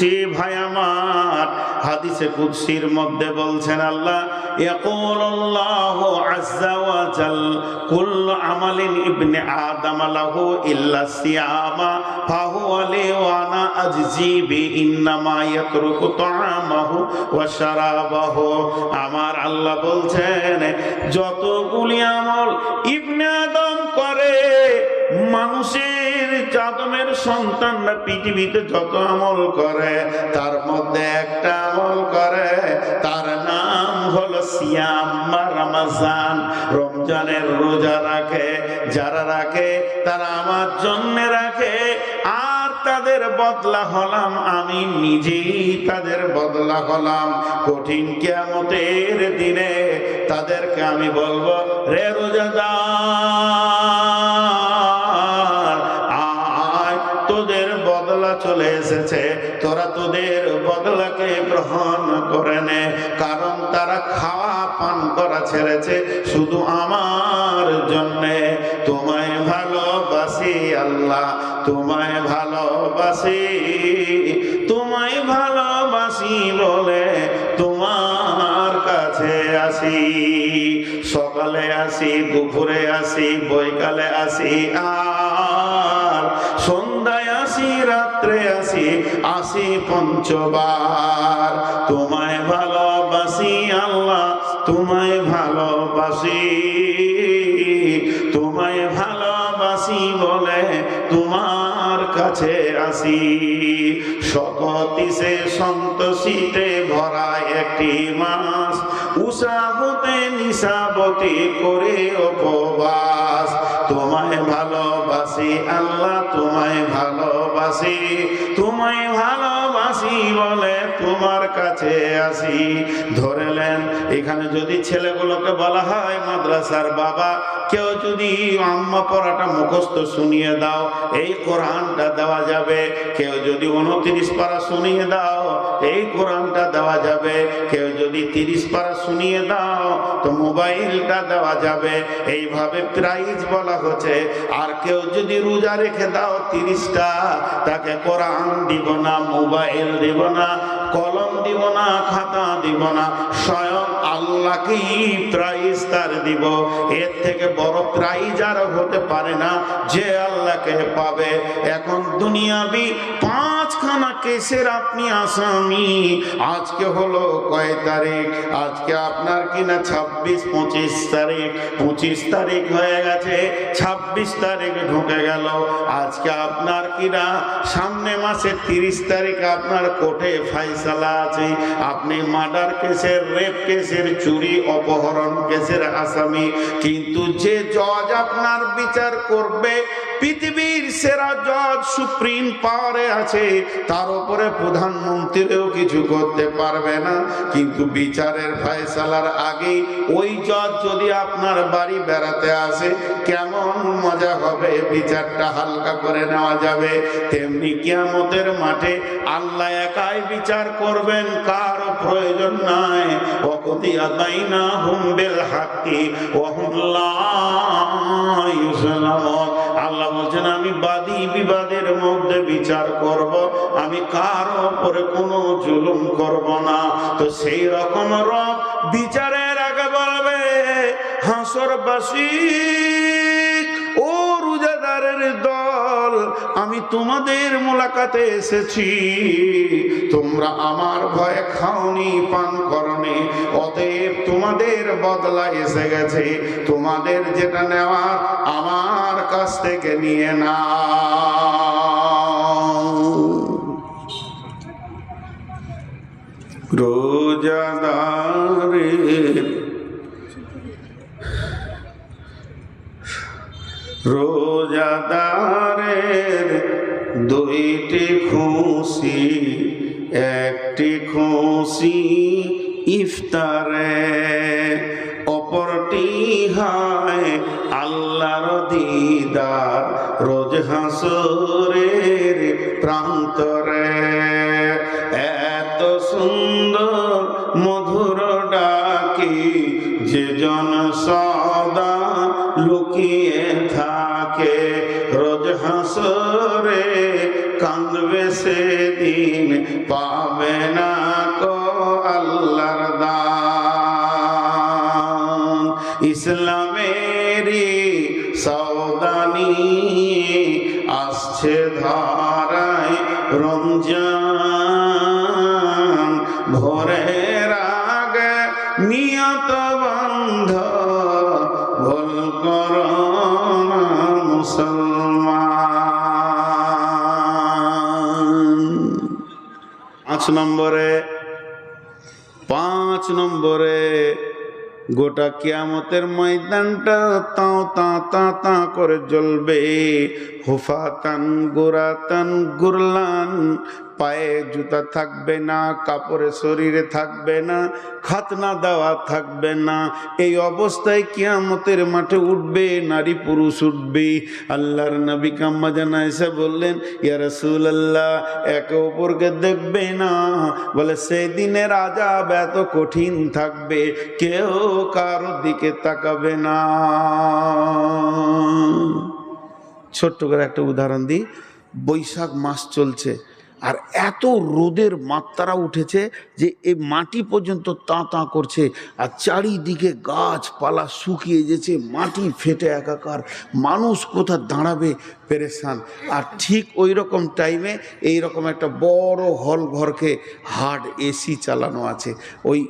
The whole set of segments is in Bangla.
কুদসি ভাই আমার, হাদিসে কুদসির মধ্যে বলছেন আল্লাহ, ইয়াকুলুল্লাহু আযজা ওয়া জাল কুল্লু আমালিন ইবনে আদম লাহু ইল্লা সিয়ামা ফাহুয়া লি ওয়া আনা আজজি বি ইন্নামা ইয়াতরুকু তাআমাহু ওয়া শারাবাহু। আমার আল্লাহ বলছেন যতগুলি আমল ইবনে আদম করে, মানুষের আদমের সন্তানরা পৃথিবীতে যত আমল করে তার মধ্যে একটা আমল করে, তার নাম হলো সিয়াম বা রমজান। রমজানের রোজা রাখে, যারা রাখে তারা আমার জন্য রাখে, আর তাদের বদলা হলাম আমি নিজেই, তাদের বদলা হলাম কঠিন কিয়ামতের দিনে। তাদেরকে আমি বলবো, রে রোজাদার আয়, তোদের বদলা চলে এসেছে, তোরা তোদের বদলাকে গ্রহণ করে নে। কারণ তারা খাওয়া পান করা ছেড়েছে শুধু আমার জন্যে। তোমায় ভালোবাসি আল্লাহ, তোমায় ভালোবাসি, তোমায় ভালোবাসি বলে তোমার কাছে আসি। সকালে আসি, দুপুরে আসি, বৈকালে আসি, আর সন্ধ্যায় আসি, রাত্রে আসি, আসি পঞ্চবার। তোমায় ভালোবাসি আল্লাহ, তোমায় ভালোবাসি, তোমায় ভালোবাসি বলে তোমার কাছে আসি। শততিসে সন্তোষিতে ভরা একটি মাস, উষাহতে নিশাবতী করে উপবাস। তোমায় ভালোবাসি আল্লাহ, তোমায় ভালোবাসি, তোমায় ভালোবাসি বলে তোমার কাছে আসি। ধরেলেন এখানে যদি ছেলেগুলোকে বলা হয় মাদ্রাসার বাবা, কেউ যদি আম্মা পড়াটা মুখস্থ শুনিয়ে দাও, এই কোরআনটা দেওয়া যাবে। কেউ যদি 29 পারা শুনিয়ে দাও, এই কোরআনটা দেওয়া যাবে। কেউ যদি 30 পারা শুনিয়ে দাও তো মোবাইলটা দেওয়া যাবে। এইভাবে প্রাইজ বলা হচ্ছে। আর কেউ যদি রোজা রেখে দাও 30টা, তাকে কোরআন দিব না, মোবাইল দিব না, কলম দিব না, খাতা দিব না, স্বয়ং আল্লাহকেই প্রাইজ তার দিব। এর থেকে বড় প্রাইজ আর হতে পারে না যে আল্লাহকে পাবে। এখন দুনিয়াবি 5খানা কেসের আপনি আসামি। আজকে হলো কয় তারিখ? আজকে আপনার কিনা 26-25 তারিখ। 25 তারিখ হয়ে গেছে, 26 তারিখ ঢুকে গেল। আজকে আপনার কিনা সামনে মাসে 30 তারিখ আপনার কোর্টে ফাইসালা আছে। আপনি মার্ডার কেসের, রেপ কেসের, চুরি অপহরণ কেসের আসামি। কিন্তু যে জজ আপনার বিচার করবে, পৃথিবীর সেরা জজ সুপ্রিম পাওয়ারে আছে, তার উপরে প্রধানমন্ত্রীও কিছু করতে পারবে না। কিন্তু বিচারের ফয়সালার আগে ওই জজ যদি আপনার বাড়ি বেড়াতে আসে, কেমন মজা হবে, বিচারটা হালকা করে নেওয়া যাবে। তেমনি কিয়ামতের মাঠে আল্লাহ একাই বিচার করবেন, কারো প্রয়োজন নাই। ওয়াকুদিয়া বাইনাহুম বিল হাক্কি ওয়া হুম লা ইউযলামুন। আল্লাহ বলছেন আমি বাদী বিবাদের মধ্যে বিচার করব, আমি কারো উপরে কোনো জুলুম করব না। তো সেই রকম রব বিচারের আগে বলবে, হাসরবাসী ও রোজাদারের দল, আমি তোমাদের মোলাকাতে এসেছি। তোমরা আমার ভয়ে খাওনি, পান করনি, অতএব তোমাদের বদলা এসে গেছে। তোমাদের যেটা নেওয়ার আমার কাছ থেকে নিয়ে নাও। রোজাদারের দুইটি খুশি, একটি খুশি ইফতারে, অপরটি হয় আল্লাহর দিদার রোজ হাসরের প্রান্তরে। এত সুন্দর মধুর ডাকি যে জন সদা লুকিয়ে থাকে, রোজ হাসরে কাঁদবে সেদিন পাবে না কো আল্লাহর দান। ইসলামেরই সাউদানি আসছে ধারায় রমজান, ভোরের আগে নিয়ত বন্ধ ভুল করো না মুসলমান। 5 নম্বরে গোটা কিয়ামতের ময়দানটা তাও তা করে জ্বলবে। হুফাতান গুরাতান গুরলান, পায়ে জুতা থাকবে না, কাপড়ে শরীরে থাকবে না, খাতনা দেওয়া থাকবে না। এই অবস্থায় কিয়ামতের মাঠে উঠবে, নারী পুরুষ উঠবে। আল্লাহর নবী আম্মা জান আয়েশা বললেন, ইয়া রাসূলুল্লাহ, একে অপরকে দেখবে না। বলে সেই দিনের আযাব এত কঠিন থাকবে, কেউ কারো দিকে তাকাবে না। ছোট্ট করে একটা উদাহরণ দিই। বৈশাখ মাস চলছে, আর এত রোদের মাত্রা উঠেছে যে এই মাটি পর্যন্ত তাঁ করছে, আর চারিদিকে গাছপালা শুকিয়ে যেছে, মাটি ফেটে একাকার, মানুষ কোথা দাঁড়াবে পেরেশান। আর ঠিক ওই রকম টাইমে এইরকম একটা বড় হল ঘরকে হার্ড এসি চালানো আছে। ওই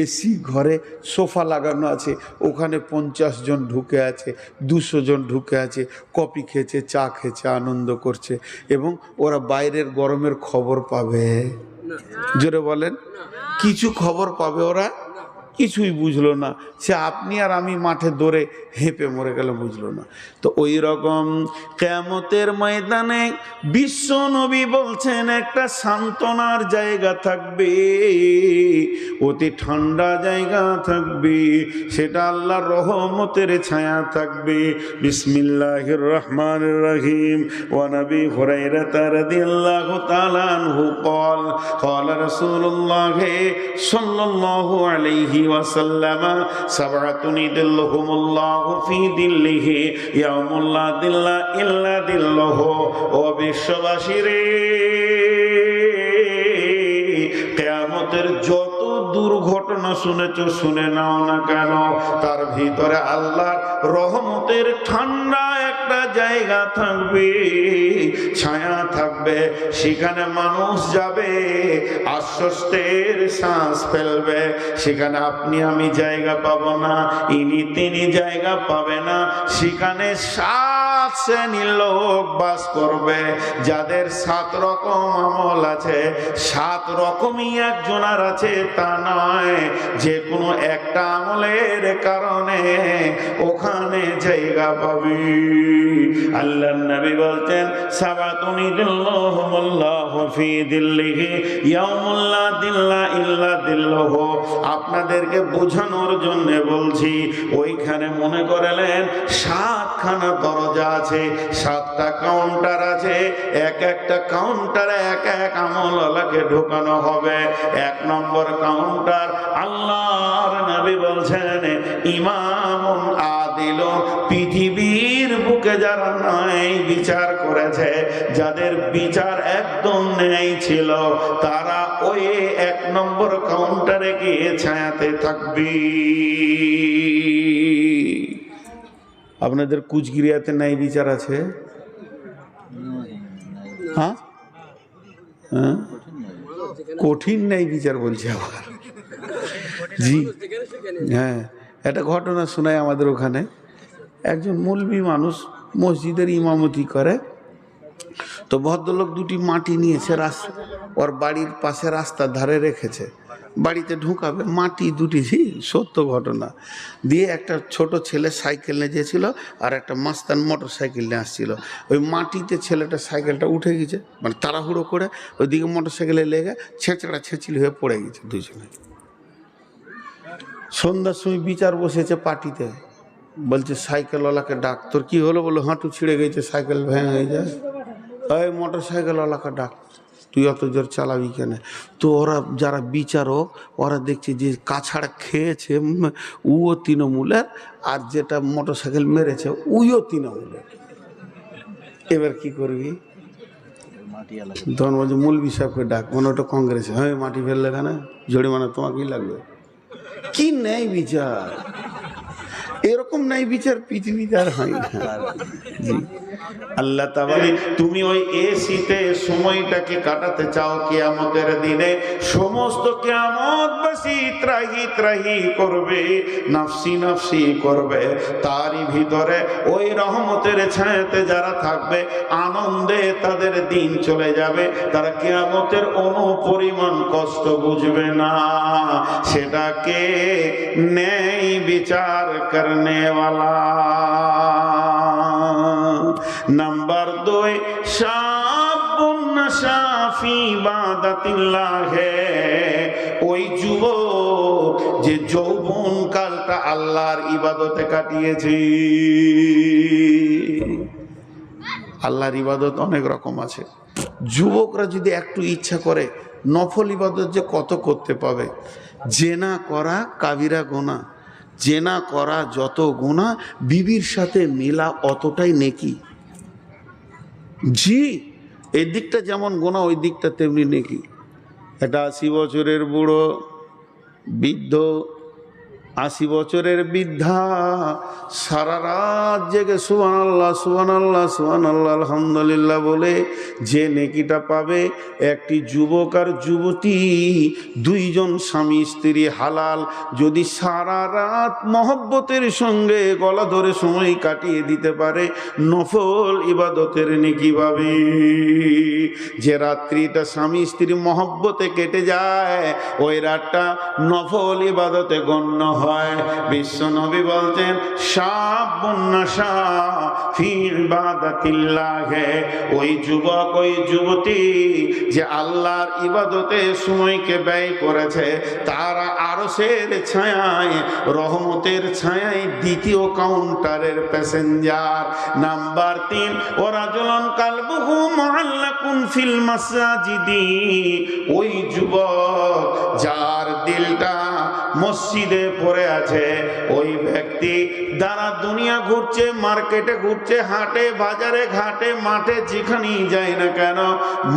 এসি ঘরে সোফা লাগানো আছে, ওখানে 50 জন ঢুকে আছে, 200 জন ঢুকে আছে, কফি খেয়েছে, চা খেয়েছে, আনন্দ করছে। এবং ওরা বাইরের গরমের খবর পাবে? জোরে বলেন, কিছু খবর পাবে ওরা? কিছুই বুঝলো না। সে আপনি আর আমি মাঠে দৌড়ে হেঁপে মরে গেলে বুঝলো না। তো ওই রকম কিয়ামতের ময়দানে বিশ্ব নবী বলছেন একটা সান্ত্বনার জায়গা থাকবে, অতি ঠান্ডা জায়গা থাকবে, সেটা আল্লাহর রহমতের ছায়া থাকবে। বিসমিল্লাহির রহমানির রহিম। ওয়া নবী হুরায়রা রাদিয়াল্লাহু তাআলা আনহু قال قال رسول الله صلى الله عليه وسلم سبعة يظلهم الله في ظله يوم لا ظل إلا ظله। ও বিশ্ববাসী রে, কিয়ামতের যত দুর্ঘটনা শুনেছ শুনে নাও না কেন, তার ভিতরে আল্লাহর রহমতের ঠান্ডা একটা জায়গা থাকবে, ছায়া থাকবে। সেখানে মানুষ যাবে, আশ্বস্তের শ্বাস ফেলবে। সেখানে আপনি আমি জায়গা পাবো না, ইনি তিনি জায়গা পাবে না। সেখানে 7 শ্রেণীর লোক বাস করবে, যাদের 7 রকম আমল আছে। 7 রকমই একজনের আছে তা নয়, যে কোনো একটা আমলের কারণে ওখানে জায়গা পাবি। আল্লাহর নবী বলতেন, সাবাতুন ইল্লাহুমুল্লাহু ফি দিল্লিহি ইয়াউমুল লা দিল্লা ইল্লা দিল্লুহু। আপনাদেরকে বোঝানোর জন্য বলছি, ওইখানে মনে করলেন 7খানা দরজা আছে, 7টা কাউন্টার আছে, এক একটা কাউন্টারে এক এক আমলওয়ালাকে ঢোকানো হবে। 1 নম্বর কাউন্টার, আল্লাহর নবী বলছেন, ইমামুন আদিল, পৃথিবীর বুকে যারা ন্যায় বিচার করেছে, যাদের বিচার একদম ন্যায় ছিল, তারা ওই 1 নম্বর কাউন্টারে গিয়ে ছায়াতে থাকবে। আপনাদের কুচগিরিয়াতে ন্যায় বিচার আছে? হ্যাঁ, কঠিন ন্যায় বিচার বলছে আবার। জি হ্যাঁ, একটা ঘটনা শোনায় আমাদের ওখানে। একজন মৌলবি মানুষ মসজিদের ইমামতি করে, তো ভদ্রলোক 2টি মাটি নিয়েছে, ওর বাড়ির পাশে রাস্তার ধারে রেখেছে, বাড়িতে ঢুকাবে, মাটি 2টি, সত্য ঘটনা দিয়ে। একটা ছোট ছেলে সাইকেল নিয়ে গিয়েছিল, আর একটা মাস্তান মোটর সাইকেল নিয়ে আসছিল। ওই মাটিতে ছেলেটা সাইকেলটা উঠে গেছে, মানে তাড়াহুড়ো করে, ওইদিকে মোটর সাইকেলে লেগে ছেঁচড়া ছেঁচিলি হয়ে পড়ে গেছে দুজনে। সন্ধ্যার সময় বিচার বসেছে পার্টিতে, বলছে সাইকেলওয়ালাকে ডাক। তোর কি হলো? বলো হাঁটু ছিঁড়ে গেছে, সাইকেল ভেঙে যায়। ওই মোটর সাইকেলওয়ালাকে ডাক, তুই অত জোর চালাবি কেন? তো ওরা যারা বিচারক, ওরা দেখছে যে কাছাড় খেয়েছে উও তৃণমূলের, আর যেটা মোটর সাইকেল মেরেছে উইও তৃণমূলের। এবার কি করবি? তখন বলছে মৌলভী সাহেবকে ডাক, মনে ওটা কংগ্রেসে, হ্যাঁ মাটি ফেললে কেন, জরিমানা তোমাকেই লাগবে। কি ন্যায় বিচার! এরকম ন্যায় বিচার পৃথিবীতে আর হয় না। আল্লাহ তাআলা, তুমি ওই এসিতে সময়টাকে কাটাতে চাও, কিয়ামতের দিনে সমস্ত কিয়ামতবাসী ত্রাহি ত্রাহি করবে, নাফসি নাফসি করবে, তারই ভিতরে ওই রহমতের ছায়াতে যারা থাকবে আনন্দে তাদের দিন চলে যাবে, তারা কিয়ামতের অনুপরিমাণ কষ্ট বুঝবে না। সেটাকে ন্যায় বিচার করনে वाला। नंबर 2, शाबुन नशा फी इबादतिल्लाह है, ওই যুবক যে যৌবন কালটা আল্লাহর ইবাদতে কাটিয়েছে। আল্লাহর ইবাদত অনেক রকম আছে। যুবকরা যদি একটু ইচ্ছা করে নফল ইবাদত যে কত করতে পাবে। জেনা করা কাবিরা গুনাহ, জেনা করা যত গুনাহ, বিবির সাথে মেলা অতটাই নেকি। জি, এই দিকটা যেমন গুনাহ ওই দিকটা তেমনি নেকি। একটা 80 বছরের বুড়ো বৃদ্ধ, 80 বছরের বৃদ্ধা সারা রাত জেগে সুবহানাল্লাহ সুবহানাল্লাহ সুবহানাল্লাহ আলহামদুলিল্লাহ বলে যে নেকিটা পাবে, একটি যুবক আর যুবতী দুইজন স্বামী স্ত্রী হালাল যদি সারা রাত মহব্বতের সঙ্গে গলা ধরে সময় কাটিয়ে দিতে পারে, নফল ইবাদতের নেকি পাবে। যে রাত্রিটা স্বামী স্ত্রী মহব্বতে কেটে যায়, ওই রাতটা নফল ইবাদতে গণ্য হয়। বিশ্ব নবী বলতেন, শাবুন নাশা ফি ইবাদাতিল্লাহ, ওই যুবক ওই যুবতী যে আল্লাহর ইবাদতে সময়কে ব্যয় করেছে, তারা আরশের ছায়ায় রহমতের ছায়ায় দ্বিতীয় কাউন্টারের প্যাসেঞ্জার। নাম্বার 3, ওয়ারাজুলুন কালবুহু মুআল্লাকুন ফিল মাসাজিদি, ওই যুবক যার দিলটা মসজিদে পড়ে আছে, ওই ব্যক্তি যারা দুনিয়া ঘুরছে, মার্কেটে ঘুরছে, হাটে বাজারে ঘাটে মাঠে যেখানেই যায় না কেন,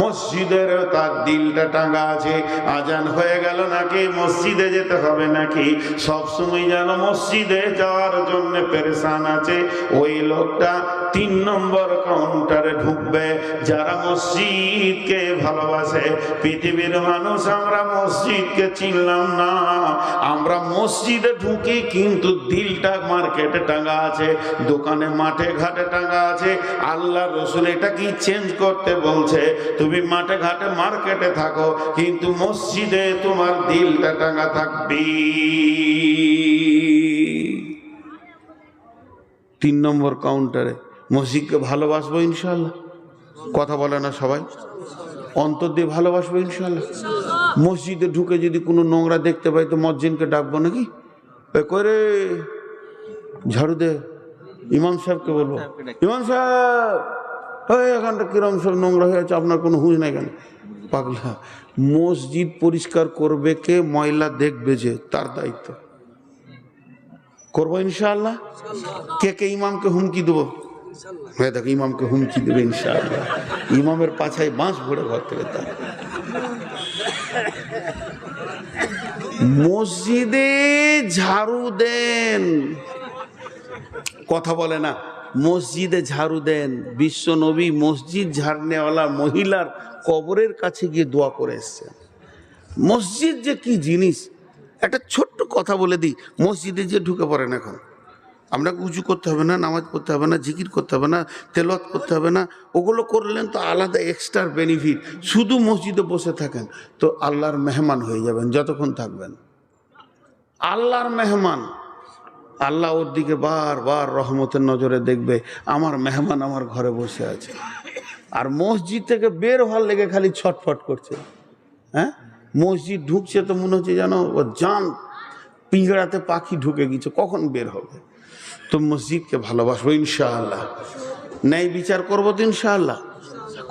মসজিদের তার দিলটা টাঙ্গা আছে। আজান হয়ে গেল নাকি মসজিদে যেতে হবে নাকি, সবসময় যেন মসজিদে যাওয়ার জন্য পেরেশান আছে, ওই লোকটা 3 নম্বর কাউন্টারে ঢুকবে। যারা মসজিদকে ভালোবাসে, পৃথিবীর মানুষ আমরা মসজিদকে চিনলাম না, আমরা মসজিদে ঢুকি কিন্তু দিলটা মার্কেটে টাঙ্গা আছে, দোকানে মাঠে ঘাটে টাঙ্গা আছে। আল্লাহ রসুল এটা কি চেঞ্জ করতে বলছে, তুমি মাঠে ঘাটে মার্কেটে থাকো কিন্তু মসজিদে তোমার দিলটা টাঙ্গা থাকবে। 3 নম্বর কাউন্টারে মসজিদকে ভালোবাসবো ইনশাআল্লাহ। কথা বলে না সবাই? অন্তর দিয়ে ভালোবাসবো ইনশাআল্লাহ। মসজিদে ঢুকে যদি কোনো নোংরা দেখতে পাই তো মসজিদকে ডাকবো নাকি, করে ঝাড়ু দে, ইমাম সাহেবকে বলবো, ইমাম সাহেব এখানটা কিরম সব নোংরা হয়ে আছে, আপনার কোনো হুঁশ নাই কেন? পাগলা, মসজিদ পরিষ্কার করবে কে, ময়লা দেখবে যে, তার দায়িত্ব। করবো ইনশাআল্লাহ। কে কে ইমামকে হুমকি দেবো? হ্যাঁ দেখো, ইমামকে হুমকি দেবে ইনশাআল্লাহ, ইমামের পাছায় বাঁশ ভরে ঘর থেকে তার। মসজিদে ঝাড়ু দেন, কথা বলে না, মসজিদে ঝাড়ু দেন। বিশ্ব নবী মসজিদ ঝাড়নেওয়ালা মহিলার কবরের কাছে গিয়ে দোয়া করে এসছেন। মসজিদ যে কি জিনিস, একটা ছোট্ট কথা বলে দিই, মসজিদে যে ঢুকে পড়েন এখন, আপনাকে উঁচু করতে হবে না, নামাজ পড়তে হবে না, জিকির করতে হবে না, তেলাওয়াত করতে হবে না, ওগুলো করলেন তো আলাদা এক্সট্রা বেনিফিট। শুধু মসজিদে বসে থাকেন তো আল্লাহর মেহমান হয়ে যাবেন যতক্ষণ থাকবেন। আল্লাহর মেহমান, আল্লাহ ওর দিকে বারবার রহমতের নজরে দেখবে, আমার মেহমান আমার ঘরে বসে আছে। আর মসজিদ থেকে বের হওয়ার লেগে খালি ছটফট করছে। হ্যাঁ, মসজিদ ঢুকছে তো মনে হচ্ছে যেন ও জান পিঁজড়াতে পাখি ঢুকে গেছে, কখন বের হবে। তো মসজিদকে ভালোবাসবো ইনশাআল্লাহ। ন্যায় বিচার করবো তো ইনশাআল্লাহ।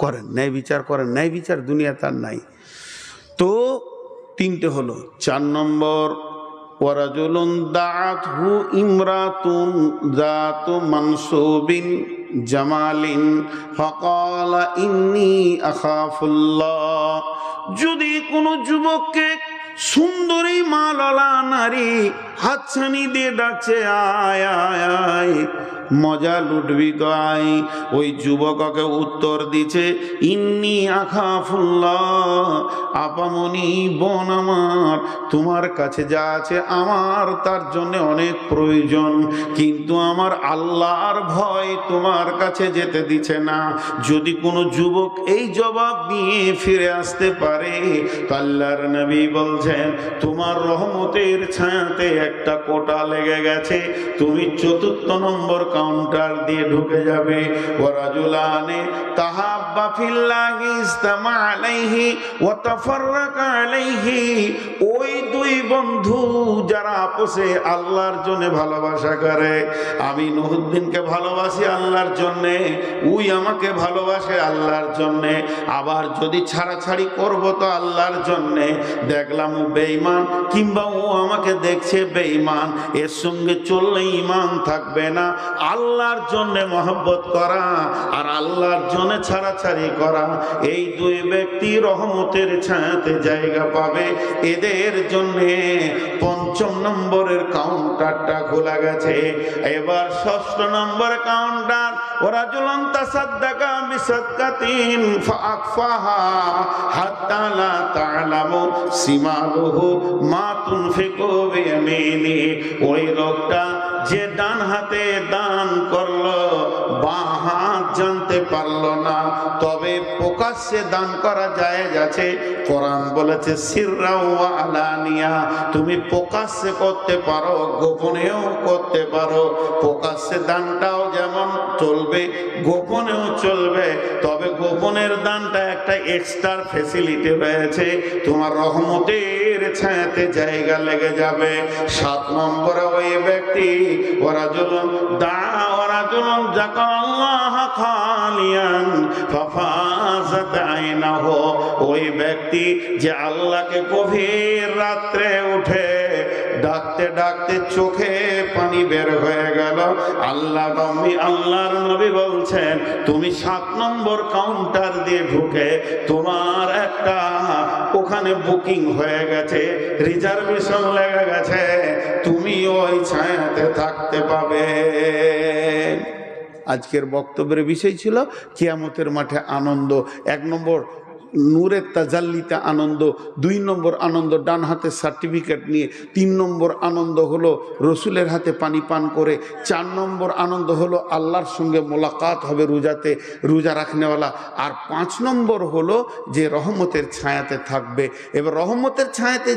করেন, ন্যায় বিচার করেন, ন্যায় বিচার দুনিয়া তার নাই। তো 3টে হলো। 4 নম্বর, ওয়ারাজুলুন দাআতহু ইমরাতুন যাতু মানসুবিন জামালিন ফাকালা ইন্নী আখাফুল্লাহ। যদি কোনো যুবককে সুন্দরী মালালা নারী হাতছানি দিয়ে ডাকছে আয় আয় আয়, মজা লুটবি তো আয়, ওই যুবককে উত্তর দিছে ইন্নী আখাফুল্লাহ, আপামনি বোন আমার, তোমার কাছে যা আছে আমার তার জন্য অনেক প্রয়োজন, কিন্তু আমার আল্লাহর ভয় তোমার কাছে যেতে দিছে না। যদি কোনো যুবক এই জবাব নিয়ে ফিরে আসতে পারে তো আল্লাহর নবী বলছেন তোমার রহমতের ছায়াতে একটা কোটা লেগে গেছে, তুমি ৪র্থ নম্বর কাউন্টার দিয়ে ঢুকে যাবে। ওয়ারাজুলানে তাহাব্বা ফিল্লাহি ইসতামা আলাইহি ওয়া তাফাররাকা আলাইহি, ওই দুই বন্ধু যারা আপসে আল্লাহর জন্য ভালোবাসা করে, আমি নুরউদ্দিনকে ভালোবাসি আল্লাহর জন্য, ওই আমাকে ভালোবাসে আল্লাহর জন্য, আবার যদি ছাড়াছাড়ি করব তো আল্লাহর জন্য, দেখলাম ও বেঈমান কিংবা ও আমাকে দেখছে বেঈমান, এর সঙ্গে চললে ঈমান থাকবে না। আল্লাহর জন্য মহব্বত করা আর আল্লাহর জন্য ছাড়াছাড়ি করা, এই দুই ব্যক্তি রহমতের ছায়াতে জায়গা পাবে। এদের জন্য ৫ম নম্বরের কাউন্টারটা খোলা গেছে। এবার ৬ষ্ঠ নম্বর কাউন্টার, ওয়ারাজুলান তাসাদ্দাকা বিসাদকাতিন ফাআখফাহা হাত্তা লা তা'লামু সিমালুহু মা তুনফিকু বিয়ামিনি, ওই লোকটা যে ডান হাতে দান করলো বাঁ হাত জানতে পারলো না, তবে প্রকাশ্যে দান করা জায়েজ আছে। কোরআন বলেছে সিররা ওয়া আলানিয়া, তুমি প্রকাশ্যে করতে পারো গোপনেও করতে পারো, প্রকাশ্যে দানটাও যেমন চলবে গোপনেও চলবে, তবে গোপনের দানটা একটা এক্সট্রা ফ্যাসিলিটি রয়েছে, তোমার রহমতের ছায়াতে জায়গা লেগে যাবে। ৭ নম্বরে ওই ব্যক্তি ওয়ারাজুলুন দাআ ওয়ারাজুলুন যাকাল্লাহ খালিয়ান ফাফাযাত আইনাহু, ওই ব্যক্তি যে আল্লাহকে গভীর রাত্রে উঠে ডাকতে ডাকতে চোখে পানি বের হয়ে গেল। আল্লাহর নবী বলছেন তুমি ৭ নম্বর কাউন্টার দিয়ে ঢুকে তোমার একটা ওখানে বুকিং হয়ে গেছে, রিজার্ভেশন লেগে গেছে, তুমি ওই ছায়াতে থাকতে পাবে। আজকের বক্তব্যের বিষয় ছিল কিয়ামতের মাঠে আনন্দ। ১ নম্বর নূরের তাজাল্লিতে আনন্দ, ২ নম্বর আনন্দ ডান হাতে সার্টিফিকেট নিয়ে, ৩ নম্বর আনন্দ হলো রসুলের হাতে পানি পান করে, ৪ নম্বর আনন্দ হলো আল্লাহর সঙ্গে মোলাকাত হবে রোজাতে, রোজা রাখনেওয়ালা, আর ৫ নম্বর হলো যে রহমতের ছায়াতে থাকবে। এবার রহমতের ছায়াতে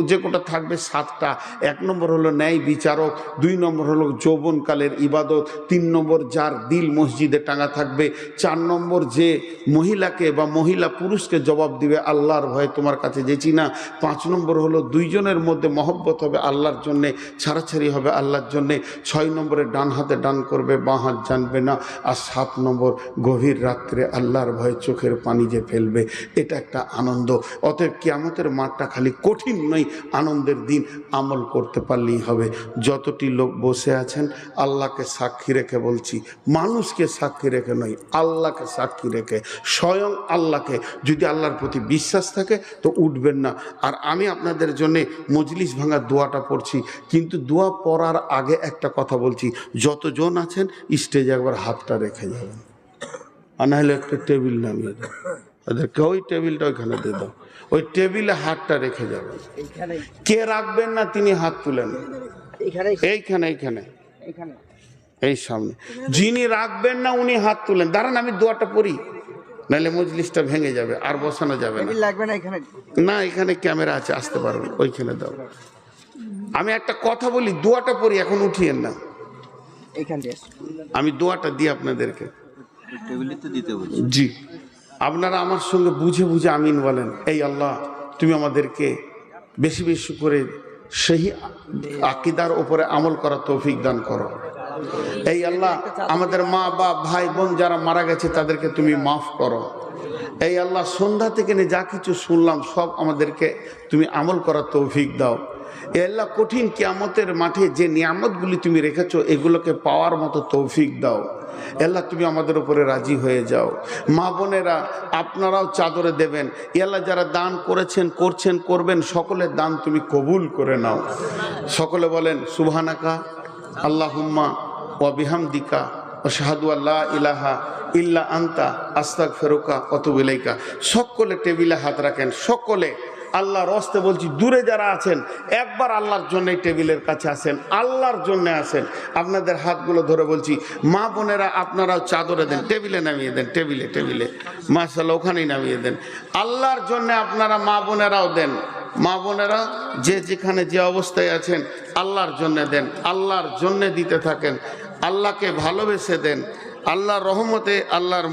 যে কোটা থাকবে ৭টা। ১ নম্বর হলো ন্যায় বিচারক, ২ নম্বর হলো যৌবনকালের ইবাদত, ৩ নম্বর যার দিল মসজিদে টাঙা থাকবে, ৪ নম্বর যে মহিলাকে বা মহিলা পুরুষকে জবাব দিবে আল্লাহর ভয়ে তোমার কাছে যেছি না, ৫ নম্বর হলো দুইজনের মধ্যে মহব্বত হবে আল্লাহর জন্যে, ছাড়াছাড়ি হবে আল্লাহর জন্যে, ৬ নম্বরে ডান হাতে ডান করবে বাঁ হাত জানবে না, আর ৭ নম্বর গভীর রাত্রে আল্লাহর ভয়ে চোখের পানি যে ফেলবে, এটা একটা আনন্দ। অতএব কিয়ামতের মাঠটা খালি কঠিন নয়, আনন্দের দিন, আমল করতে পারলেই হবে। যতটি লোক বসে আছেন আল্লাহকে সাক্ষী রেখে বলছি, মানুষকে সাক্ষী রেখে নয়, আল্লাহকে সাক্ষী রেখে, স্বয়ং আল্লাহকে, যদি আল্লাহর প্রতি বিশ্বাস থাকে তো উঠবেন না। আর আমি আপনাদের জন্য মজলিস ভাঙার দোয়াটা পড়ছি, কিন্তু দোয়া পড়ার আগে একটা কথা বলছি, যতজন আছেন স্টেজে একবার হাতটা রেখে যাবেন, আর নাহলে একটা টেবিল নামিয়ে দাও, ওদেরকে ওই টেবিলটা ওইখানে দিয়ে দাও, ওই টেবিলে হাতটা রেখে যাবেন। কে রাখবেন না তিনি হাত তুলেন, এইখানে এইখানে এই সামনে, যিনি রাখবেন না উনি হাত তুলেন। দাঁড়ান আমি দোয়াটা পড়ি, নাহলে মজলিসটা ভেঙে যাবে, আর বসানো যাবে না। না এখানে ক্যামেরা আছে, আসতে পারবেন, ওইখানে দাও। আমি একটা কথা বলি, দোয়াটা পড়ি, এখন উঠিয়েন না, আমি দোয়াটা দিই আপনাদেরকে। জি, আপনারা আমার সঙ্গে বুঝে বুঝে আমিন বলেন। এই আল্লাহ তুমি আমাদেরকে বেশি বেশি করে সেই আকীদার উপরে আমল করার তৌফিক দান করো। এই আল্লাহ আমাদের মা বাপ ভাই বোন যারা মারা গেছে তাদেরকে তুমি মাফ করো। এই আল্লাহ সন্ধ্যা থেকে নিয়ে যা কিছু শুনলাম সব আমাদেরকে তুমি আমল করার তৌফিক দাও। এ আল্লাহ কঠিন কিয়ামতের মাঠে যে নিয়ামতগুলি তুমি রেখেছো এগুলোকে পাওয়ার মতো তৌফিক দাও। আল্লাহ তুমি আমাদের উপরে রাজি হয়ে যাও। মা বোনেরা আপনারাও চাদরে দেবেন। আল্লাহ যারা দান করেছেন, করছেন, করবেন, সকলের দান তুমি কবুল করে নাও। সকলে বলেন সুবহানাকা আল্লাহুম্মা ওয়া বিহামদিকা আশহাদু আল্লা ইলাহা ইল্লা আনতা আস্তাগফিরুকা ওয়া আতুবু ইলাইকা। সকলে টেবিলে হাত রাখেন। সকলে আল্লাহর রাস্তে বলছি, দূরে যারা আছেন একবার আল্লাহর জন্য টেবিলের কাছে আসেন, আল্লাহর জন্য আসেন। আপনাদের হাতগুলো ধরে বলছি, মা বোনেরা আপনারাও চাদরে দেন, টেবিলে নামিয়ে দেন, টেবিলে টেবিলে মাশাআল্লাহ ওখানেই নামিয়ে দেন। আল্লাহর জন্য আপনারা মা বোনেরাও দেন। মা বোনেরা যে যেখানে যে অবস্থায় আছেন আল্লাহর জন্য দেন, আল্লাহর জন্য দিতে থাকেন, আল্লাহকে ভালোবেসে দেন। আল্লাহর রহমতে আল্লাহর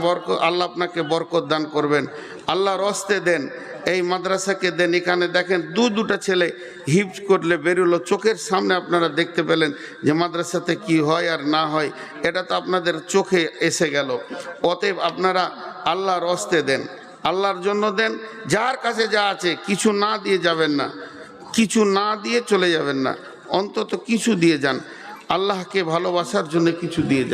আল্লাহ আপনাকে বরকত দান করবেন। আল্লাহর রাস্তে দেন। এই মাদ্রাসাকে দেন। এখানে দেখেন দুটা ছেলে হিফজ করলে বেরোলো, চোখের সামনে আপনারা দেখতে পেলেন যে মাদ্রাসাতে কি হয় আর না হয়, এটা তো আপনাদের চোখে এসে গেল। অতএব আপনারা আল্লাহর রাস্তে দেন, আল্লাহর জন্য দেন। যার কাছে যা আছে কিছু না দিয়ে যাবেন না, কিছু না দিয়ে চলে যাবেন না, অন্তত কিছু দিয়ে যান। আল্লাহকে ভালোবাসার জন্য কিছু দিয়ে যান।